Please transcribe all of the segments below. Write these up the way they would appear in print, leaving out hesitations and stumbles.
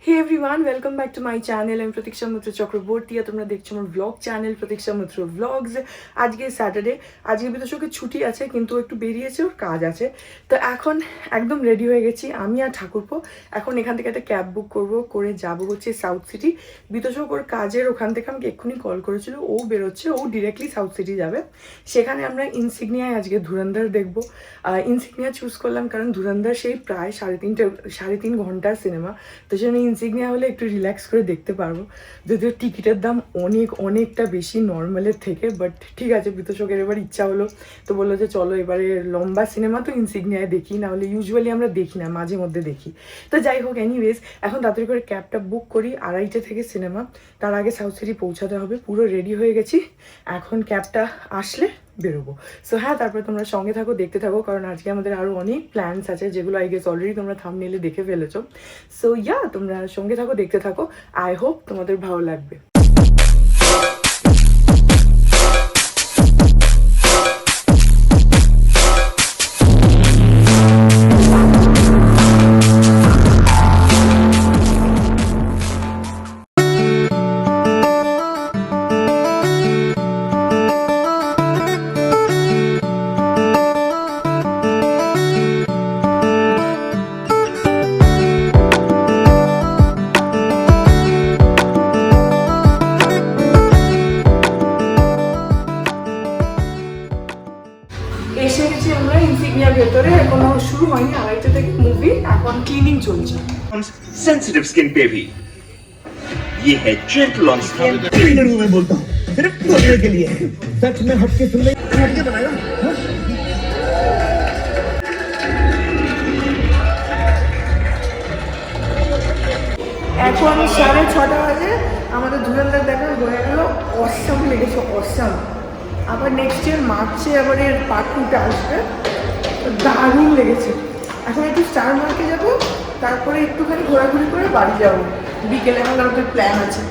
Hey everyone, welcome back to my channel. আমি প্রতীক্ষা মিত্র চক্রবর্তী আর তোমরা দেখছো আমার ব্লগ চ্যানেল প্রতীক্ষা মিত্র ব্লগস। আজকে স্যাটারডে, আজকে বিতোষকে ছুটি আছে কিন্তু একটু বেরিয়েছে, ওর কাজ আছে। তো এখন একদম রেডি হয়ে গেছি আমি আর ঠাকুরপো। এখন এখান থেকে একটা ক্যাব বুক করে যাবো হচ্ছে সাউথ সিটি। বিতোষক ওর কাজের ওখান থেকে আমাকে এক্ষুনি কল করেছিল, ও বেরোচ্ছে, ও ডিরেক্টলি সাউথ সিটি যাবে। সেখানে আমরা ইনসিগনিয়ায় আজকে ধুরন্ধর দেখবো। ইনসিগনিয়া চুজ করলাম কারণ ধুরন্ধর সেই প্রায় সাড়ে তিন ঘন্টার সিনেমা, তো সেখানে ইনসিগনিয়া হলে একটু রিল্যাক্স করে দেখতে পারবো। যদিও টিকিটের দাম অনেকটা বেশি নর্মালের থেকে, বাট ঠিক আছে, বিতোষকের এবার ইচ্ছা হলো, তো বললো যে চলো এবারে লম্বা সিনেমা তো ইনসিগনিয়ায় দেখি, না হলে ইউজুয়ালি আমরা দেখি না, মাঝে মধ্যে দেখি। তো যাই হোক, এনিওয়েজ এখন তাড়াতাড়ি করে ক্যাবটা বুক করি, 2:30 থেকে সিনেমা, তার আগে সাউথ সিটি পৌঁছাতে হবে। পুরো রেডি হয়ে গেছি, এখন ক্যাবটা আসলে বেরোবো। সো হ্যাঁ, তারপরে তোমরা সঙ্গে থাকো, দেখতে থাকো, কারণ আজকে আমাদের আরও অনেক প্ল্যানস আছে যেগুলো আই গেস অলরেডি তোমরা থাম্বনেইলে দেখে ফেলেছো। সো ইয়া, তোমরা সঙ্গে থাকো, দেখতে থাকো, আই হোপ তোমাদের ভালো লাগবে। এসে গেছি আমরা ইনসিগনিয়ার ভেতরে, এখনো শুরু হয়নি, 2:30 থেকে মুভি, এখন ক্লিনিং চলছে। सेंसिटिव स्किन पे भी ये है जेंटल ऑन स्किन। मैं बोलता हूँ सिर्फ बोलने के लिए, सच में हटके सुनने हटके बनाया। এখন 6:30 বাজে, আমাদের ধুরন্ধর দেখা হয়ে গেল, অসাম লেগেছে, অসাম। আবার নেক্সট ইয়ার মার্চে আবার এর পার্ট 2টা আসবে, দারুণ লেগেছে। এখন একটু স্টার মার্কে যাবো, তারপরে একটুখানি ঘোরাঘুরি করে বাড়ি যাবো বিকেলে, আমার আমাদের প্ল্যান আছে।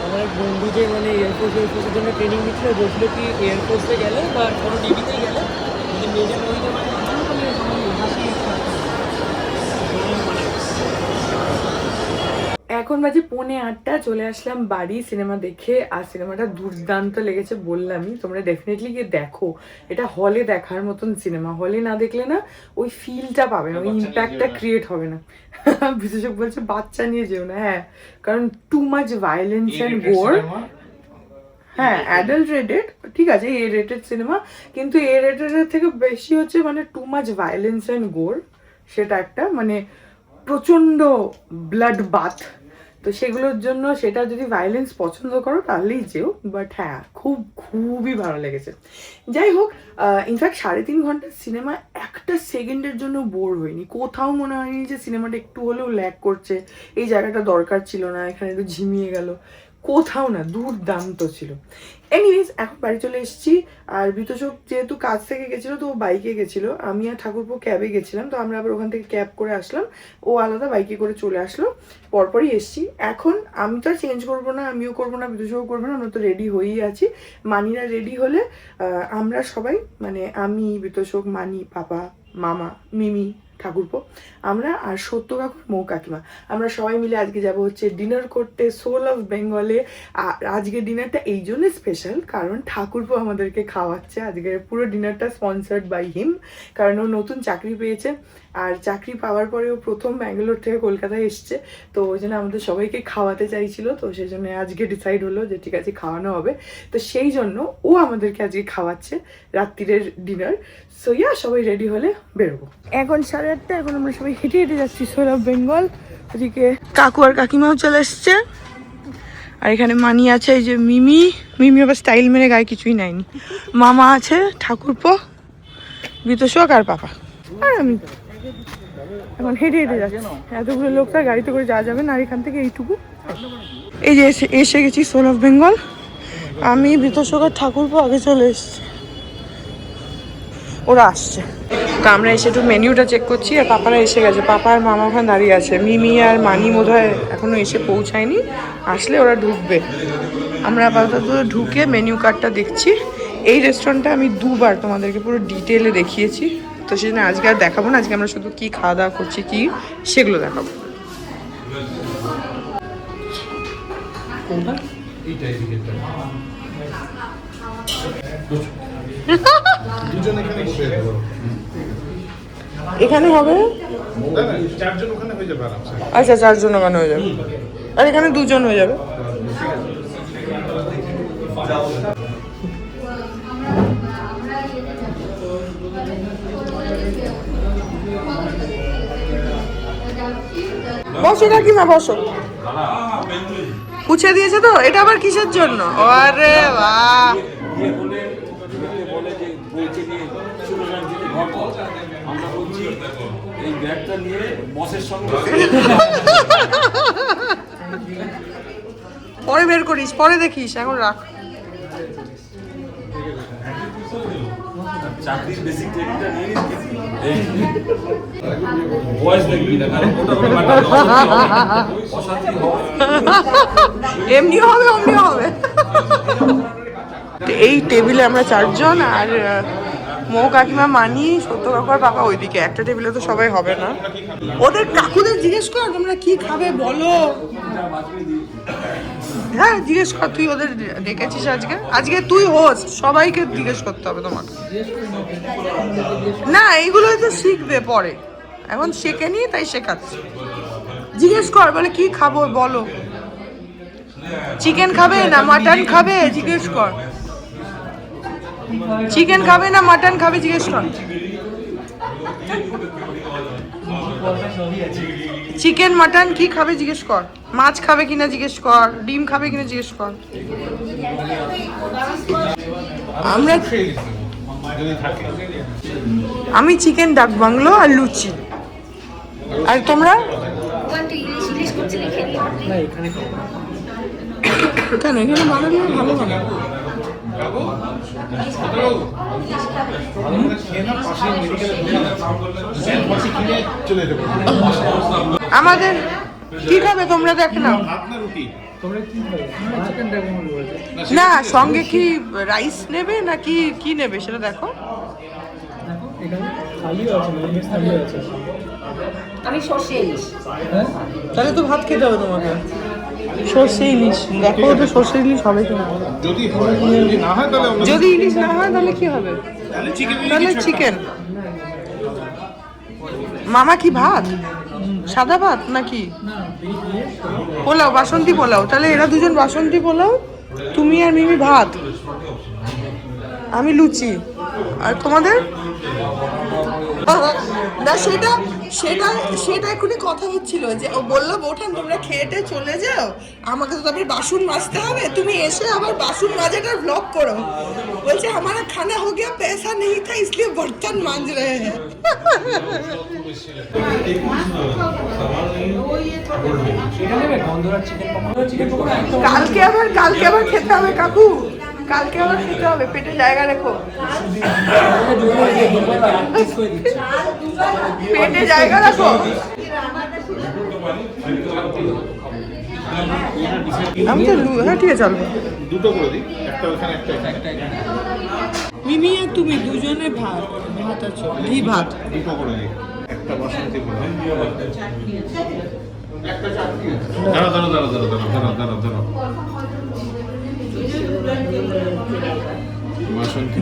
আমার এক বন্ধু যে মানে এয়ারফোর্সের জন্য ট্রেনিং নিচ্ছিল, বলছিল কি এয়ারফোর্সে গেলে বা কোনো নেভিতে গেলে যদি মেজর নদীতে মানে এখন বাজে 7:45, চলে আসলাম বাড়ি সিনেমা দেখে। আর সিনেমাটা দুর্দান্ত লেগেছে, বললামই, তোমরা ডেফিনেটলি গিয়ে দেখো। এটা হলে দেখার মতন সিনেমা, হলে না দেখলে না ওই ফিলটা পাবে না, ওই ইম্প্যাক্টটা ক্রিয়েট হবে না। বিশেষক বলছে বাচ্চা নিয়ে যেও না, হ্যাঁ, কারণ টু মাচ ভায়োলেন্স অ্যান্ড গোর। হ্যাঁ, অ্যাডাল্ট রেটেড, ঠিক আছে, এ রেটেড সিনেমা, কিন্তু এ রেটেডের থেকে বেশি হচ্ছে মানে টু মাচ ভায়োলেন্স অ্যান্ড গোর, সেটা একটা মানে প্রচণ্ড ব্লাড বাথ। তো সেগুলোর জন্য সেটা যদি ভায়োলেন্স পছন্দ করো তাহলেই যেও, বাট হ্যাঁ, খুবই ভালো লেগেছে। যাই হোক, ইনফ্যাক্ট 3.5 ঘন্টার সিনেমা একটা সেকেন্ডের জন্য বোর হয়নি, কোথাও মনে হয়নি যে সিনেমাটা একটু হলেও ল্যাগ করছে, এই জায়গাটা দরকার ছিল না, এখানে একটু ঝিমিয়ে গেল, কোথাও না, দুর্দান্ত ছিল। এনিওয়েজ এখন বাড়ি চলে এসেছি। আর বিতোষক যেহেতু কাজ থেকে গেছিলো, তো ও বাইকে গেছিলো, আমি আর ঠাকুরপো ক্যাবে গেছিলাম, তো আমরা আবার ওখান থেকে ক্যাব করে আসলাম, ও আলাদা বাইকে করে চলে আসলো, পরপরই এসছি। এখন আমি তো আর চেঞ্জ করবো না, আমিও করবো না, বিতোষকও করবো না, আমরা তো রেডি হয়েই আছি। মানিরা রেডি হলে আমরা সবাই, মানে আমি, বিতোষক, মানি, পাপা, মামা, মিমি, ঠাকুরপো, আমরা আর সত্য কাকু, মৌ কাকিমা, আমরা সবাই মিলে আজকে যাব হচ্ছে ডিনার করতে সোল অফ বেঙ্গলে। আর আজকের ডিনারটা এই জন্য স্পেশাল কারণ ঠাকুরপো আমাদেরকে খাওয়াচ্ছে। আজকের পুরো ডিনারটা স্পন্সার্ড বাই হিম, কারণ ও নতুন চাকরি পেয়েছে, আর চাকরি পাওয়ার পরেও প্রথম ব্যাঙ্গালোর থেকে কলকাতায় এসছে, তো ওই জন্য আমাদের সবাইকে খাওয়াতে চাইছিল, তো সেই জন্য আজকে ডিসাইড হলো যে ঠিক আছে, খাওয়ানো হবে। তো সেই জন্য ও আমাদেরকে আজকে খাওয়াচ্ছে রাত্রিরের ডিনার। সো ইয়া, সবাই রেডি হলে বেরোবো। এখন 8:30, এখন আমরা সবাই হেঁটে হেঁটে যাচ্ছি সোল অফ বেঙ্গল। ওদিকে কাকু আর কাকিমাও চলে এসছে, আর এখানে মানি আছে, এই যে মিমি আবার স্টাইল মেরে গায়ে কিছুই নেয়নি, মামা আছে, ঠাকুরপো, বিতোষক আর পাপা, আর আমি। এখন হেঁটে হেঁটে যাচ্ছি, এতগুলো লোকটা গাড়িতে করে যাওয়া যাবে না, আর এখান থেকে এইটুকু। এই যে এসে গেছি সোল অফ বেঙ্গল, আমি, বিতোষক আর ঠাকুরপো আগে চলে এসছি, ওরা আসছে। তো আমরা এসে একটু মেনিউটা চেক করছি, আর পাপারা এসে গেছে, পাপা আর মামা ওখানে দাঁড়িয়ে আছে, মিমি আর মানি বোধহয় এখনো এসে পৌঁছায়নি, আসলে ওরা ঢুকবে। আমরা আপাতত ঢুকে মেনু কার্ডটা দেখছি। এই রেস্টুরেন্টটা আমি 2বার তোমাদেরকে পুরো ডিটেলে দেখিয়েছি, তো সেজন্য আজকে আর দেখাবো না, আজকে আমরা শুধু কি খাওয়া দাওয়া করছি কি সেগুলো দেখাবো। কোনটা? দুজন এখানে বসে যেতে পারো। এখানে হবে? না, না, চারজন ওখানে হয়ে যাবে আরামসে। আচ্ছা, 4 জন ওখানে হয়ে যাবে, আর এখানে 2 জন হয়ে যাবে। বসো কাকিমা, বসো। পুছে দিয়েছে তো? এটা আবার কিসের জন্য? আরে বাহ, এই ব্যাগটা নিয়ে বসের সঙ্গে পরে বের করিস, পরে দেখিস, এখন রাখ। চাকরির বেসিক ট্রেনিংটা নিয়ে নিচ্ছি। বয়স দেখবি না, কারণ ওটা কোনো ব্যাপার অশান্তি হবে, এমনিও হবে, অমনিও হবে। এই টেবিলে আমরা 4 জন, আর মৌ কাকিমা, মানি, সত্য কাকুর পাপা ওইদিকে। একটা টেবিলে তো সবাই হবে না। ওদের কাকুদের জিজ্ঞেস কর তোমরা কি খাবে বলো। হ্যাঁ জিজ্ঞেস কর, তুই ওদের ডেকেছিস আজকে? আজকে তুই হোস্ট, সবাইকে জিজ্ঞেস করতে হবে তোমাকে। না এইগুলোই তো শিখবে পরে, এখন শেখেনি তাই শেখাচ্ছি। জিজ্ঞেস কর, বলে কি খাবো বলো, চিকেন খাবে না মাটন খাবে জিজ্ঞেস কর, চিকেন খাবে না মাটন খাবে জিজ্ঞেস কর, চিকেন মাটন কি খাবে জিজ্ঞেস কর, মাছ খাবে কিনা জিজ্ঞেস কর, ডিম খাবে কিনা জিজ্ঞেস কর। আমরা যদি থাকে আমি চিকেন ডাক বাংলো আর লুচি। আর তোমরা? না এখানে খাবো। কেন এখানে বানালে ভালো বানাবো। চলে যেতে পারো। আমাদের কি খাবে তোমরা দেখে নাও। ভাত না রুটি? তোমরা কি খাবে? চিকেন ড্রাগন বলতে। না সঙ্গে কি রাইস নেবে না কি কি নেবে সেটা দেখো। দেখো এখানে থালিও আছে, মেনুতে থালিও আছে। আমি সর্ষে ইলিশ। হ্যাঁ তাহলে তো ভাত খেতে হবে তোমাকে। সর্ষে ইলিশ দেখো তো, সর্ষে ইলিশ হবে কিনা। যদি হয়, যদি না হয় তাহলে আমরা যদি ইলিশ না হয় তাহলে কি হবে? তাহলে চিকেন তাহলে চিকেন। মামা কি ভাত, সাদা ভাত নাকি পোলাও? বাসন্তী পোলাও। তাহলে এরা 2 জন বাসন্তী পোলাও, তুমি আর মিমি ভাত, আমি লুচি। আর তোমাদের? না সেটা সেটা সেটা এখনই কথা হচ্ছিল যে ও বললো বৌঠান তোমরা খেয়েটে চলে যাও, আমাকে তো তারপরে বাসন মাজতে হবে, তুমি এসে আবার বাসন মাজাটার ব্লগ করো। বলছে हमारा खाना हो गया, पैसा नहीं था इसलिए बर्तन मांज रहे हैं। এটা নেবে গন্ধরাজ চিকেন পকোড়া, চিকেন পকোড়া একদম। কালকে আবার খেতে হবে কাকু, কালকে আবার খেতে হবে, পেটে জায়গা রেখো, পেটে জায়গা রাখো। আমি তো হ্যাঁ ঠিক আছে চলো। দুটো করে দিই, একটা ওখানে একটা এখানে। মিমি আর তুমি 2 জনে ভাত, ভাত আছে ঘি ভাত। দুটো করে দিই, একটা বাসন্তী পোলাও। দাঁড়াও।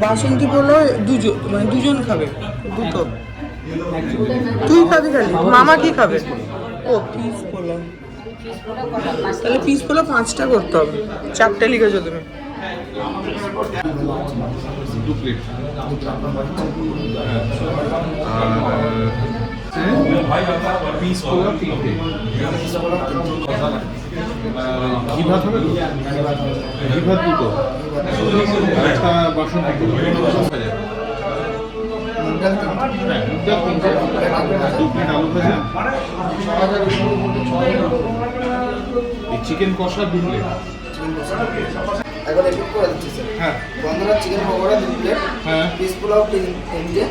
বাসন্তী পোলাও 2 জন, মানে 2 জন খাবে, দুটো। তুই খাবি খালি, মামা কি খাবে? ও পিস পোলাও। তাহলে পিস পোলাও 5টা করতে হবে, 4টে লিখেছো তুমি। 2 প্লেট। আর পিস পোলাও 3টে। ঘি ভাত হবে তো? ঘি ভাত 2টো। আর একটা বাসন্তী পোলাও। হ্যাঁ, মুগ ডাল 3টে। 2 প্লেট আলু ভাজা। এই চিকেন কষা 2 প্লেট। একবার রিপিট করে দিচ্ছি স্যার। হ্যাঁ গন্ধরাজ চিকেন পকোড়া 2 প্লেট, হ্যাঁ পিস পোলাও 3টে,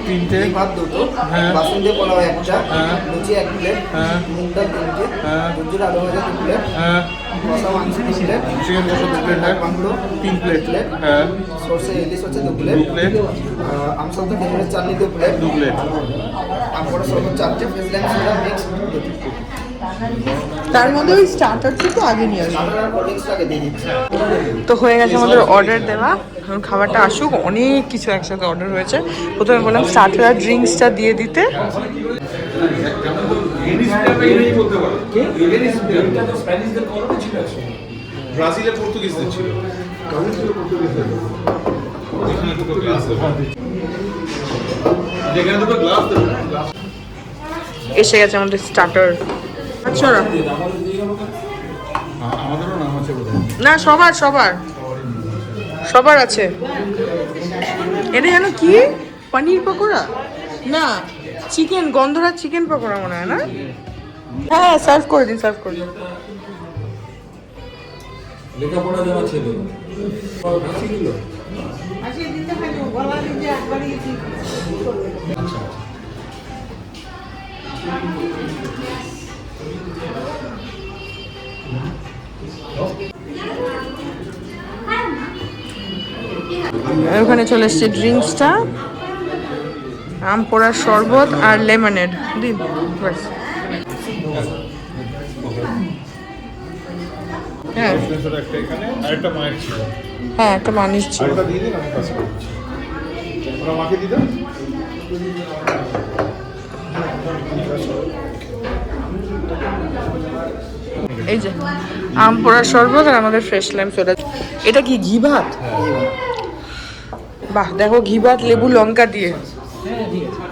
ঘি ভাত 2টো, হ্যাঁ। বাসন্তী পোলাও 1টা, হ্যাঁ। লুচি 1 প্লেট, হ্যাঁ। মুগ ডাল 3টে, হ্যাঁ। গুজুর আলু ভাজা 2 প্লেট, হ্যাঁ কষা মাংস 2 প্লেট, চিকেন কষা 2 প্লেট। হ্যাঁ বাংলো 3 প্লেট। হ্যাঁ সর্ষে ইলিশ হচ্ছে 2 প্লেট, 2 প্লেট। আমসত্ব কেন্দ্রের চাটনি 2 প্লেট, 2 প্লেট। পাঁপড় সরবত 4টে, ফ্রেশ লাইম সোডা মিক্স 2টো। তার মধ্যে ওই স্টার্টারটা তো আগে নিয়ে আসবো। কোল্ড ড্রিঙ্কসটাকে দিয়ে দিচ্ছি। তো হয়ে গেছে আমাদের অর্ডার দেওয়া, এখন খাবারটা আসুক। অনেক কিছু একসাথে অর্ডার হয়েছে। প্রথমে বললাম স্টার্টার আর ড্রিঙ্কসটা দিয়ে দিতে। ব্রাজিলের পর্তুগিজদের ছিল, এখানে দুটো গ্লাস দেবে, যেখানে দুটো গ্লাস দেবে। এসে গেছে আমাদের স্টার্টার। আচ্ছা আমাদেরও নাম আছে বোধহয়। না, সবার সবার সবার আছে। এটা যেন কি পনির পকোড়া না চিকেন, গন্ধরাজ চিকেন পকোড়া মনে হয় না? হ্যাঁ, সার্ভ করে দিন, সার্ভ করে দিন। লেখাপড়া যাওয়া ছেলে ওখানে চলে এসছে ড্রিঙ্কসটা, আম পোড়ার শরবত আর লেমনেড দিন ব্যাস। হ্যাঁ একটা এখানে আর একটা মায়ের ছিল, হ্যাঁ, একটা মানুষ ছিল। আরেকটা দিয়ে দিন, আমি কাজ করছি। ওরা মাকে দিদাম। এই যে আম পোড়ার শরবত আর আমাদের ফ্রেশ লাইম সোডা। এটা কি ঘি ভাত? বাহ, দেখো ঘি ভাত লেবু লঙ্কা দিয়ে। হ্যাঁ ঠিক আছে,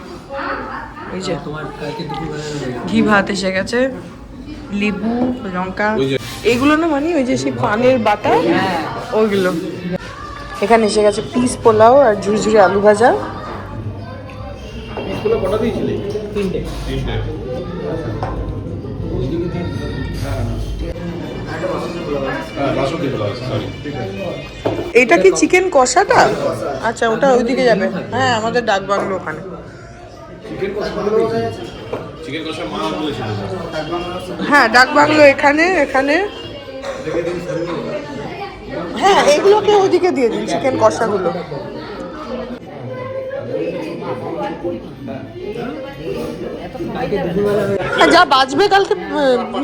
এই যে তোমার কালকে দুপুরবেলা ঘি ভাত এসে গেছে, লেবু লঙ্কা, ওই যে- এইগুলো না মানে ওই যে সেই পানের বাটা ওইগুলো। এখানে এসে গেছে পিস পোলাও আর ঝুরঝুরে আলু ভাজা। স্কুলে কটা দিয়েছিলে? 3টে। 3টে। হ্যাঁ, বাসন্তী পোলাও, সরি। এটা কি চিকেন কষাটা? আচ্ছা, ওটা ওইদিকে যাবে। হ্যাঁ, আমাদের ডাক বাংলো ওখানে। চিকেন কষা মা বলেছিল। হ্যাঁ, ডাক বাংলো এখানে এখানে। হ্যাঁ, এগুলোকে ওইদিকে দিয়ে দিন, চিকেন কষাগুলো। কালকে দুপুরবেলা হ্যাঁ, যা বাজবে কালকে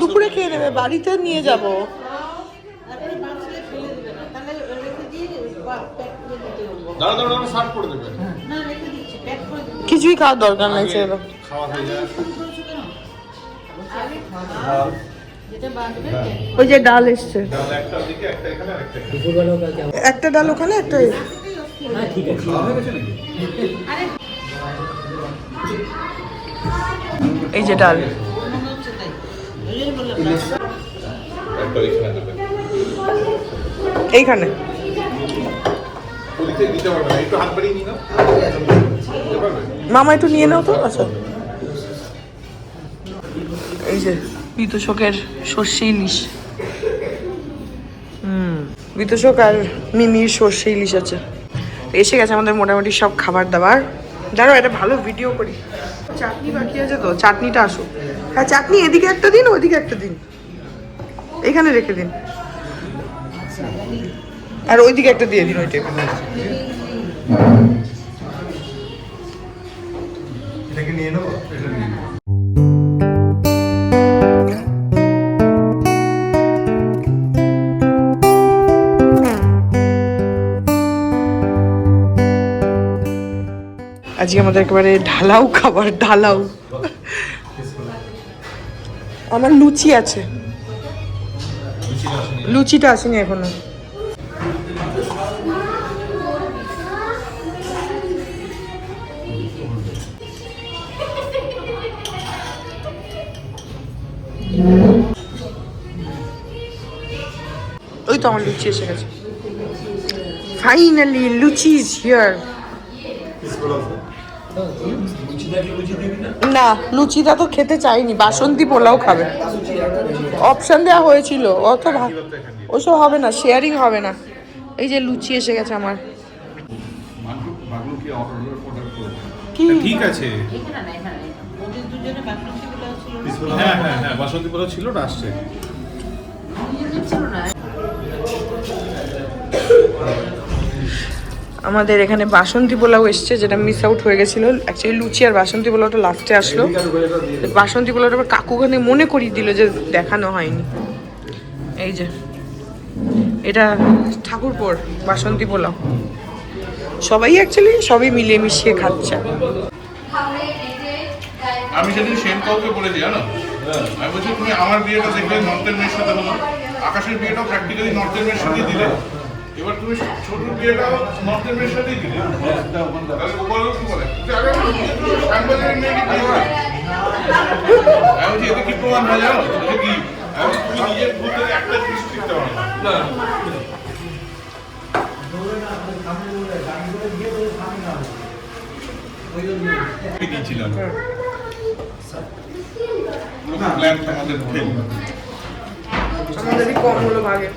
দুপুরে খেয়ে নেবে, বাড়িতে নিয়ে যাব। দাঁড়া দাঁড়া দাঁড়া, সার্ভ করে দেবে। কিছুই খাওয়ার দরকার নাই, ছেড়ে দাও। খাওয়া হয়ে যায়। ওই যে ডাল এসছে, তাহলে একটা দিকে, একটা এখানে, আর একটা এখানে। দুপুরবেলাও কালকে একটা ডাল ওখানে, একটা হ্যাঁ ঠিক আছে। এই যে ডাল। একটা এখানে দেবে। এইখানে ওদিকে দিতে পারবে না, একটু হাত বাড়িয়ে নিয়ে নাও। দিতে পারবে? মামা একটু নিয়ে নাও তো। আচ্ছা, এই যে বিতোষকের সর্ষে ইলিশ। বিতোষক আর মিমির সর্ষে ইলিশ আছে। এসে গেছে আমাদের মোটামুটি সব খাবার দাবার। দাঁড়াও, একটা ভালো ভিডিও করি। চাটনি বাকি আছে তো, চাটনিটা আসুক। হ্যাঁ, চাটনি এদিকে একটা দিন, ওইদিকে একটা দিন, এখানে রেখে দিন, আর ওইদিকে একটা দিয়ে দিন ওই টেবিলে। এটাকে নিয়ে নেবো, এটা নিয়ে নেবো। আজকে আমাদের একেবারে ঢালাও খাবার, ঢালাও। আমার লুচি আছে, লুচিটা আসেনি এখনো। ওই তো আমার লুচি এসে গেছে। Finally luchi is here. না, লুচিটা তো খেতে চাইনি, বাসন্তী পোলাও খাবে। অপশন দেওয়া হয়েছিল, অত ওসব হবে না, শেয়ারিং হবে না। এই যে লুচি এসে গেছে আমার। কি ঠিক আছে। হ্যাঁ হ্যাঁ হ্যাঁ, বাসন্তী পোলাও ছিল, ওটা আসছে। আমাদের এখানে বাসন্তী পোলাও এসছে, যেটা মিস আউট হয়ে গেছিলো। অ্যাকচুয়ালি লুচি আর বাসন্তী পোলাওটা লাস্টে আসলো। বাসন্তী পোলাওটা আবার কাকু ওখানে মনে করিয়ে দিল যে দেখানো হয়নি। এই যে এটা ঠাকুরপুর বাসন্তী পোলাও। সবাই অ্যাকচুয়ালি সবই মিলিয়ে মিশিয়ে খাচ্ছে। আমি সেদিন সেন কাউকে বলেছি জানো, আমি বলছি তুমি আমার বিয়েটা দেখবে নর্থের মেয়ের সাথে হলো, আকাশের বিয়েটাও প্র্যাকটিক্যালি নর্থের মেয়ের সাথেই দিলে, এবার তুমি ছোটুর বিয়েটাও নর্থের মেয়ের সাথেই দিলে। তাহলে গোপাল কি বলে শ্যামবাজারের মেয়ে কি বিয়ে হয়? আমি বলছি এতে কি প্রমাণ হয় জানো, এটা কি তুমি নিজের ভুল থেকে একটা জিনিস শিখতে পারো না। দিয়েছিলাম প্ল্যান আমাদের ফেল। আমাদেরই কম হলো ভাগে।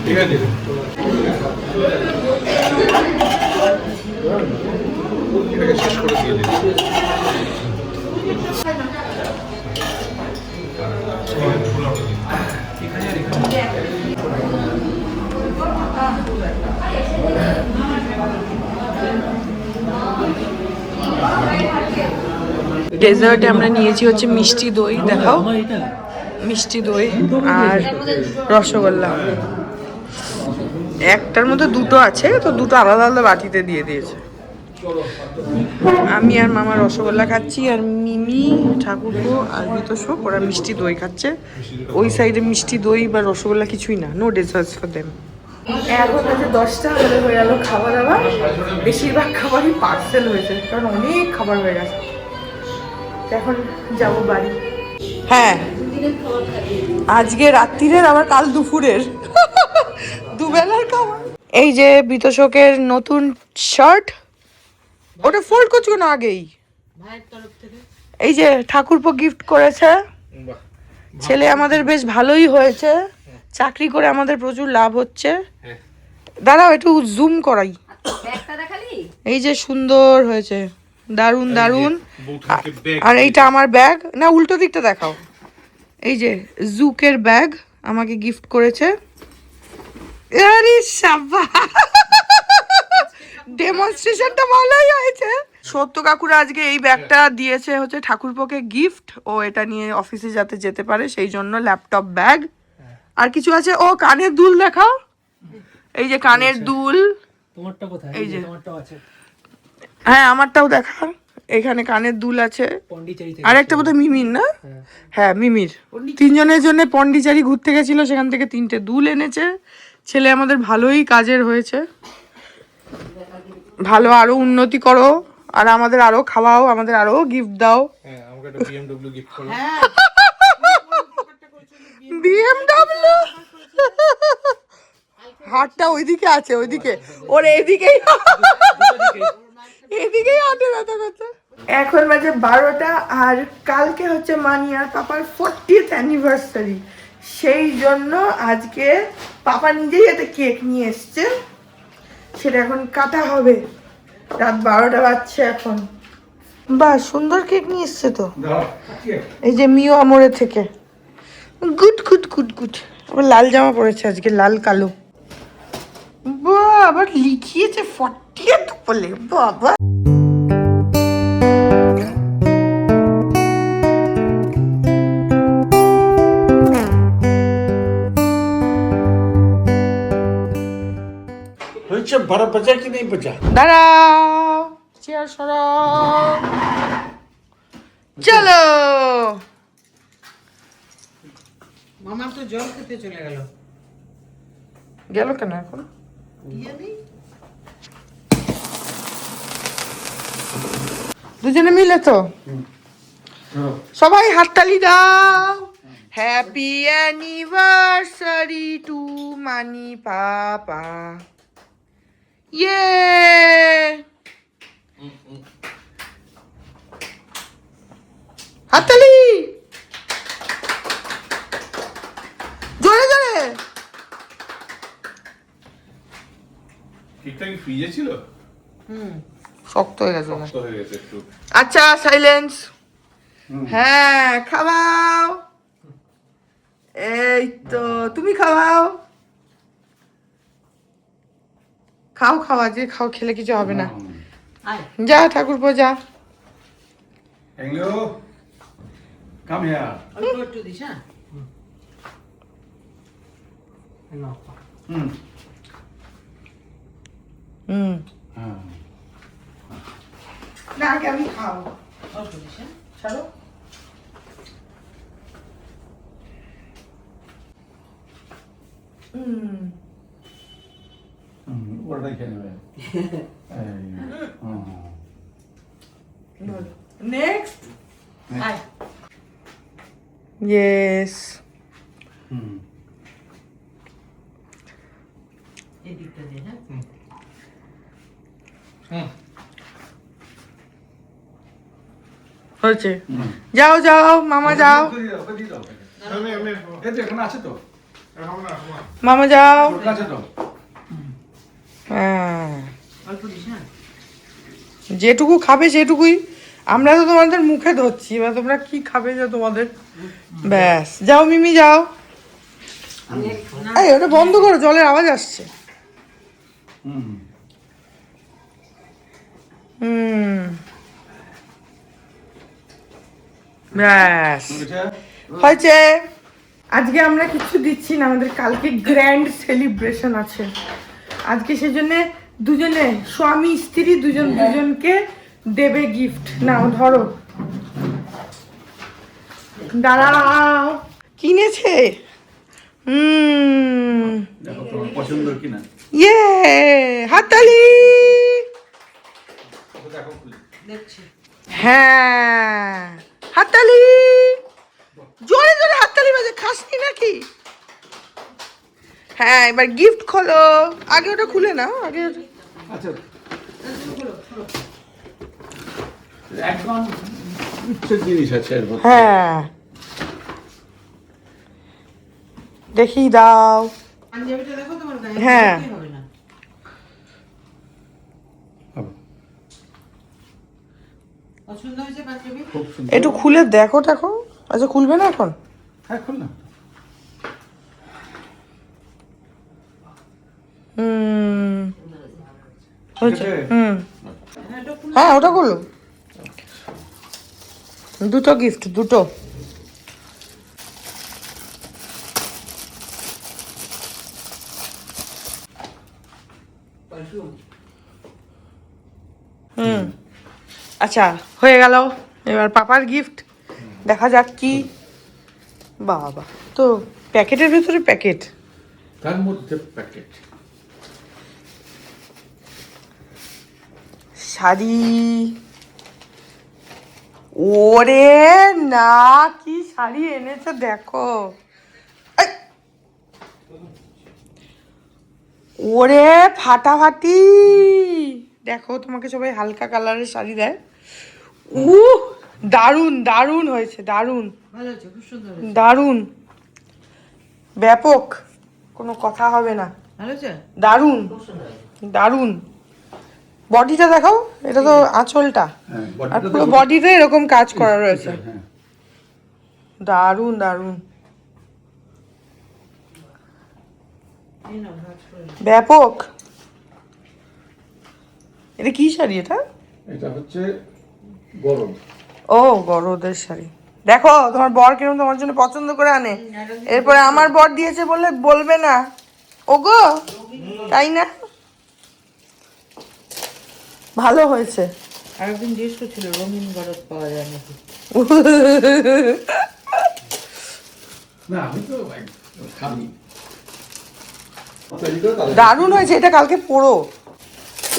ঠিক আছে এটাকে শেষ করে দিয়ে দিন। ডেজার্টে আমরা নিয়েছি হচ্ছে মিষ্টি দই, দেখাও। মিষ্টি দই আর রসগোল্লা। একটার মধ্যে দুটো আছে, তো দুটো আলাদা আলাদা বাটিতে দিয়ে দিয়েছে। আমি আর মামা রসগোল্লা খাচ্ছি, আর মিমি, ঠাকুরপো আর বিতোষক ওরা মিষ্টি দই খাচ্ছে। ওই সাইডে মিষ্টি দই বা রসগোল্লা কিছুই না, নো ডেজার্টস ফর দেম। এখন হচ্ছে 10টা, আমাদের হয়ে গেল খাবার দাবার। বেশিরভাগ খাবারই পার্সেল হয়েছে, কারণ অনেক খাবার হয়ে গেছে। এখন যাব বাড়ি। হ্যাঁ, আজকে রাত্রিরের আবার কাল দুপুরের দুবেলার খাবার। এই যে বিতোষকের নতুন শার্ট, ওটা ফোল্ড করছো না আগেই। এই যে ঠাকুরপো গিফট করেছে। ছেলে আমাদের বেশ ভালোই হয়েছে, চাকরি করে আমাদের প্রচুর লাভ হচ্ছে। দাঁড়াও একটু জুম করাই। এই যে সুন্দর হয়েছে, দারুন দারুন। আর এইটা আমার ব্যাগ, না উল্টো দিকটা দেখাও। এই যে জুকের ব্যাগ আমাকে গিফট করেছে। আরে শাবাশ, ডেমনস্ট্রেশনটা ভালোই হয়েছে। সত্য কাকুরা আজকে এই ব্যাগটা দিয়েছে হচ্ছে ঠাকুরপোকে গিফট। ও এটা নিয়ে অফিসে যাতে যেতে পারে সেই জন্য ল্যাপটপ ব্যাগ। আর কিছু আছে, ও কানের দুল দেখাও। এই যে কানের দুল, তোমারটা কোথায়? এই যে তোমারটাও আছে। হ্যাঁ আমারটাও দেখা, এখানে কানের দুল আছে। পন্ডিচেরি থেকে। আর একটা বোধহয় মিমির, না? হ্যাঁ মিমির। তিনজনের জন্য পন্ডিচেরি ঘুরতে গেছিল, সেখান থেকে 3টে দুল এনেছে। ছেলে আমাদের ভালোই কাজের হয়েছে। ভালো, আরো উন্নতি করো, আর আমাদের আরো খাওয়াও, আমাদের আরো গিফট দাও। হ্যাঁ আমাকে একটা BMW গিফট করো। BMW হাতটা ওইদিকে আছে, ওইদিকে ওর এইদিকেই এদিকেই হাতে ব্যথা করছে। এখন বাজে 12টা, আর কালকে হচ্ছে মানি আর পাপার 40th অ্যানিভার্সারি। সেই জন্য আজকে পাপা নিজেই একটা কেক নিয়ে এসছে, সেটা এখন কাটা হবে। রাত 12টা বাজছে এখন। বাহ, সুন্দর কেক নিয়ে এসছে তো। এই যে মিও আমরের থেকে। Good good good good. আবার লাল জামা পরেছে আজকে, লাল কালো। বাহ, আবার লিখিয়েছে 40th বলে, বাবা। बड़ा बचा कि नहीं बचा? দাঁড়াও, চেয়ার সরাও, চলো। মামা তো জল খেতে চলে গেল। গেল কেন এখন? দুজনে মিলে তো। সবাই হাততালি দাও। হ্যাপি অ্যানিভার্সারি টু মানি পাপা। ইয়ে, হাততালি জোরে জোরে। কেকটা কি ফ্রিজে ছিল? শক্ত হয়ে গেছে না। তো হয়ে গেছে একটু। আচ্ছা সাইলেন্স। হ্যাঁ খাওয়াও, এই তো তুমি খাওয়াও, খাও খাওয়া যে খাও, খেলে কিছু হবে না। যা ঠাকুরপো যা। Hello. Come here. হুম। হুম হ্যাঁ। না আগে আমি খাও চলো। ওটাই খেয়ে নেবে। Next yes. হয়েছে, যাও যাও মামা যাও, এখন আছে তো, মামা যাও। আছে তো। হ্যাঁ যেটুকু খাবে সেটুকুই, আমরা তো তোমাদের মুখে ধরছি, এবার তোমরা কি খাবে যে তোমাদের। ব্যাস যাও মিমি যাও। এই ওটা বন্ধ করো, জলের আওয়াজ আসছে। হুম ব্যাস হয়েছে। আজকে আমরা কিছু দিচ্ছি না, আমাদের কালকে গ্র্যান্ড সেলিব্রেশন আছে। আজকে সেজন্য দুজনে স্বামী স্ত্রী দুজন দুজনকে দেবে গিফট। নাও ধরো, দাঁড়াও। কিনেছে দেখো তোমার পছন্দ কিনা। ইয়ে হাততালি। দেখো খুলে। হ্যাঁ হাততালি, জোরে জোরে হাততালি বাজে, খাসনি নাকি? হ্যাঁ এবার গিফট খোলো, আগে ওটা খুলে নাও আগে। আচ্ছা একদম উচ্চের জিনিস আছে এর মধ্যে। হ্যাঁ দেখি দাও। হ্যাঁ খুব সুন্দর। একটু খুলে দেখো দেখো। আচ্ছা খুলবে না এখন? হ্যাঁ খুল না। হয়েছে। হ্যাঁ ওটা খুলো, দুটো গিফট দুটো। আচ্ছা হয়ে গেল, এবার পাপার গিফট দেখা যাক কি। বাবা তো প্যাকেটের ভেতরে প্যাকেট, তার মধ্যে প্যাকেট। শাড়ি। ওরে না কি শাড়ি এনেছে দেখো। এই! ওরে ফাটাফাটি, দেখো তোমাকে সবাই হালকা কালারের শাড়ি দেয়। দারুণ দারুণ হয়েছে, দারুণ দারুণ ব্যাপক, কোনো কথা হবে না। দারুণ দারুণ। বডিটা দেখাও, এটা তো আঁচলটা, আর পুরো বডিতে এরকম কাজ করা রয়েছে। দারুণ দারুণ ব্যাপক। এটা কি শাড়ি এটা? এটা হচ্ছে গরম। ও গরদের শাড়ি। দেখো তোমার বর কিরকম তোমার জন্য পছন্দ করে আনে, এরপরে আমার বর দিয়েছে বলে বলবে না ওগো, তাই না? ভালো হয়েছে। আরেকদিন জিজ্ঞেস করছিল রঙিন গরদ পাওয়া যায় নাকি। না আমি তো খাবি। দারুণ হয়েছে, এটা কালকে পরো।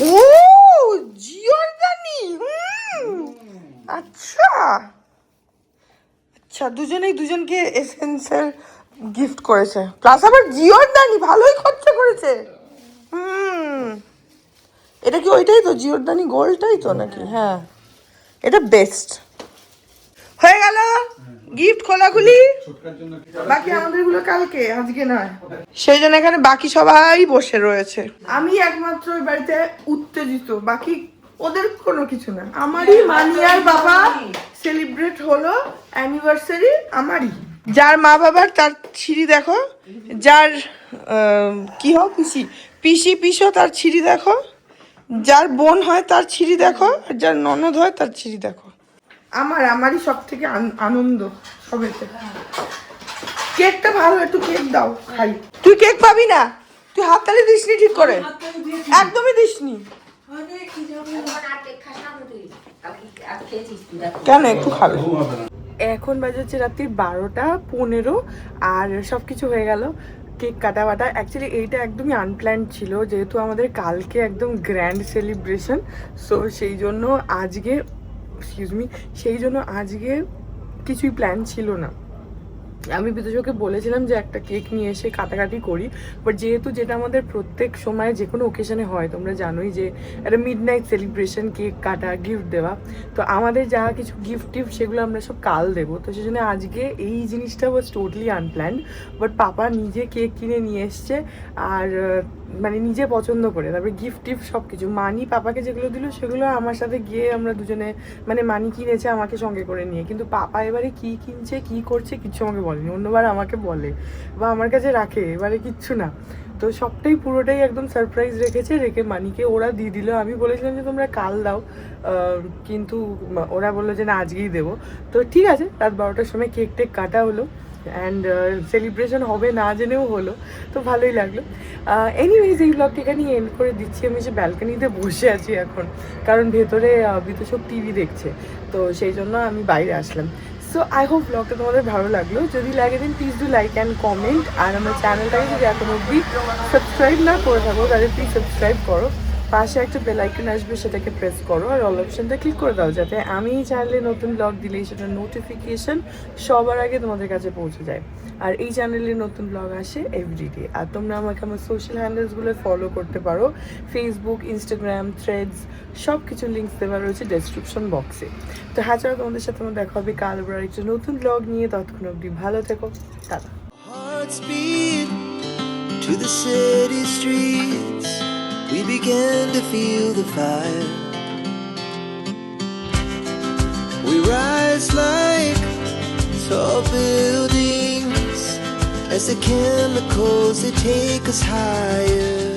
ও জিওরদানি। আচ্ছা আচ্ছা, দুজনেই দুজনকে এসেন্সের গিফট করেছে, প্লাস আবার জিওরদানি, ভালোই খরচা করেছে। এটা কি ওইটাই তো জিওরদানি গোল্ডটাই তো নাকি? হ্যাঁ এটা বেস্ট। হয়ে গেল গিফট খোলাখুলি। বাকি আমাদের গুলো কালকে, আজকে নয়, সেই জন্য এখানে বাকি সবাই বসে রয়েছে। আমি একমাত্র ওই বাড়িতে উত্তেজিত, বাকি ওদের কোনো কিছু না, আমারই মানি আর বাবা সেলিব্রেট হলো অ্যানিভার্সারি আমারই। যার মা বাবার তার ছিঁড়ি দেখো, যার কি হয় পিসি পিসি পিসো তার ছিঁড়ি দেখো, যার বোন হয় তার ছিঁড়ি দেখো, আর যার ননদ হয় তার ছিঁড়ি দেখো। আমারই সব থেকে আনন্দ সবেতে। কেকটা ভালো, একটু কেক দাও খাই। তুই কেক পাবি না, তুই হাততালি দিসনি ঠিক করে, একদমই দিসনি। কেন একটু খাবে? এখন বাজে হচ্ছে রাত্রি 12:15 আর সব কিছু হয়ে গেল, কেক কাটা বাটা। অ্যাকচুয়ালি এইটা একদমই আনপ্ল্যান্ড ছিল, যেহেতু আমাদের কালকে একদম গ্র্যান্ড সেলিব্রেশন। সো সেই জন্য আজকে কিছুই প্ল্যান ছিল না। আমি বিদুষকে বলেছিলাম যে একটা কেক নিয়ে এসে কাটাকাটি করি, বাট যেহেতু যেটা আমাদের প্রত্যেক সময় যে কোনো ওকেশনে হয়, তোমরা জানোই যে একটা মিডনাইট সেলিব্রেশন, কেক কাটা, গিফট দেওয়া, তো আমাদের যা কিছু গিফট টিফট সেগুলো আমরা সব কাল দেবো। তো সেই জন্য আজকে এই জিনিসটা ওয়াজ টোটালি আনপ্ল্যান্ড, বাট পাপা নিজে কেক কিনে নিয়ে এসছে, আর মানে নিজে পছন্দ করে, তারপরে গিফট টিফট সব কিছু। মানি পাপাকে যেগুলো দিল সেগুলো আমার সাথে গিয়ে আমরা দুজনে, মানে মানি কিনেছে আমাকে সঙ্গে করে নিয়ে, কিন্তু পাপা এবারে কি কিনছে কি করছে কিচ্ছু আমাকে বলেনি। অন্যবার আমাকে বলে বা আমার কাছে রাখে, এবারে কিচ্ছু না। তো সবটাই পুরোটাই একদম সারপ্রাইজ রেখে মানিকে ওরা দিয়ে দিল। আমি বলেছিলাম যে তোমরা কাল দাও, কিন্তু ওরা বললো যে না আজকেই দেবো। তো ঠিক আছে, রাত 12টার সময় কেক টেক কাটা হলো, অ্যান্ড সেলিব্রেশন হবে না জেনেও হলো, তো ভালোই লাগলো। এনিওয়েজ এই ব্লগটি এখানে এন্ড করে দিচ্ছি। আমি যে ব্যালকনিতে বসে আছি এখন, কারণ ভেতরে বিতোষক টিভি দেখছে, তো সেই জন্য আমি বাইরে আসলাম। সো আই হোপ ব্লগটা তোমাদের ভালো লাগলো। যদি লাগে দেন please do like and comment, আর আমার চ্যানেলটাকে যদি এখন অবধি সাবস্ক্রাইব না করে থাকো তাহলে প্লিজ সাবস্ক্রাইব করো। পাশে একটা বেল আইকন আসবে, সেটাকে প্রেস করো, আর অল অপশনটা ক্লিক করে দাও, যাতে আমি এই চ্যানেলে নতুন ব্লগ দিলেই সেটার নোটিফিকেশন সবার আগে তোমাদের কাছে পৌঁছে যায়। আর এই চ্যানেলে নতুন ব্লগ আসে এভরিডে। আর তোমরা আমাকে আমার সোশ্যাল হ্যান্ডেলসগুলো ফলো করতে পারো, ফেসবুক, ইনস্টাগ্রাম, থ্রেডস, সব কিছু লিঙ্কস দেওয়া রয়েছে ডেসক্রিপশন বক্সে। তো হ্যাঁ, চলো তোমাদের সাথে আমার দেখা হবে কাল আবার একটা নতুন ব্লগ নিয়ে। ততক্ষণ অবধি ভালো থেকো, tata. Hearts beat to the city streets. We began to feel the fire. We rise like tall buildings as the chemicals they take us higher.